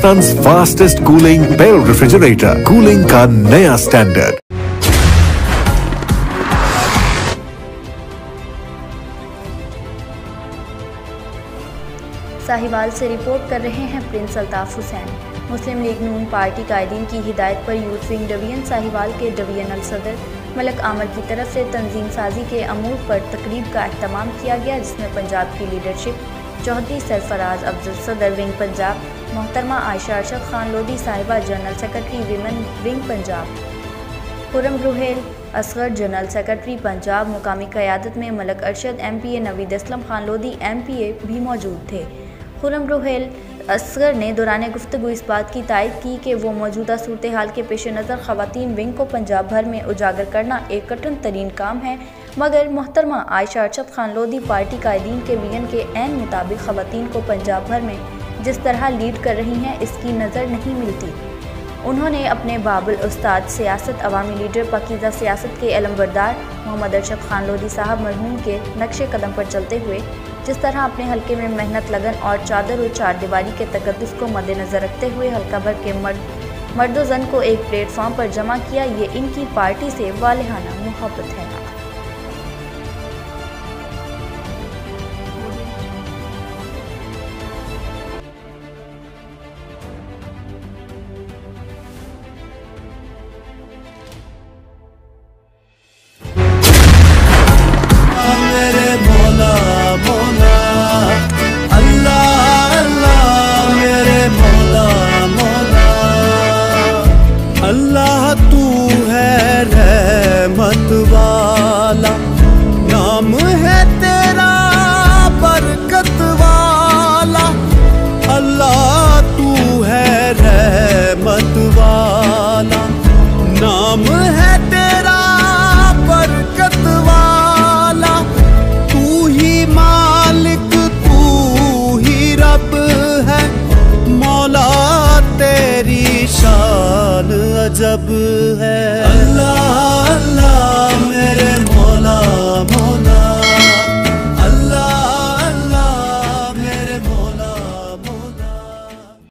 हिंदुस्तान्स fastest cooling barrel refrigerator, cooling का नया standard. Sahiwal से रिपोर्ट कर रहे हैं प्रिंस अल्ताफ हुसैन। मुस्लिम लीग नून पार्टी कायदीन की हिदायत पर यूथ विंग डिवीजन साहिवाल के डिवीजनल सदर मलक आमर की तरफ से तंजीम साजी के अमूर पर तकरीब का अहतमाम किया गया, जिसमें पंजाब की लीडरशिप चौधरी सरफराज अफजल सदर विंग पंजाब, मोहतरमा आयशा अरशद खान लोधी साहिबा general secretary women wing Punjab, Khurram Ruhail Asghar general secretary Punjab, मुकामी क़यादत में मलक अरशद MPA, नवीद असलम खान लोधी MPA भी मौजूद थे। खुरम रुहेल असगर ने दौरान गुफ्तगू इस बात की तायद की कि वो मौजूदा सूरत हाल के पेश नज़र ख़वातीन विंग को पंजाब भर में उजागर करना एक कठिन तरीन काम है, मगर मोहतरमा आयशा अरशद खान लोधी पार्टी कायदीन के विजन के ऐन मुताबिक ख़वातीन को पंजाब भर में जिस तरह लीड कर रही हैं इसकी नज़र नहीं मिलती। उन्होंने अपने बाबुल उस्ताद सियासत, अवामी लीडर, पाकीज़ा सियासत के अलमबरदार मोहम्मद अरशद खान लोधी साहब मरहूम के नक्शे कदम पर चलते हुए जिस तरह अपने हल्के में मेहनत, लगन और चादर और चार दीवारी के तकद्दुस को मद्देनज़र रखते हुए हल्का भर के मर्द ज़न को एक प्लेटफॉर्म पर जमा किया, ये इनकी पार्टी से वालिहाना मोहब्बत है। अल्लाह तू है रहमत वाला, नाम है तेरा बरकत वाला। अल्लाह तू है रहमत वाला, नाम है तेरा बरकत वाला। तू ही मालिक, तू ही रब है, मौला तेरी शान अजब है।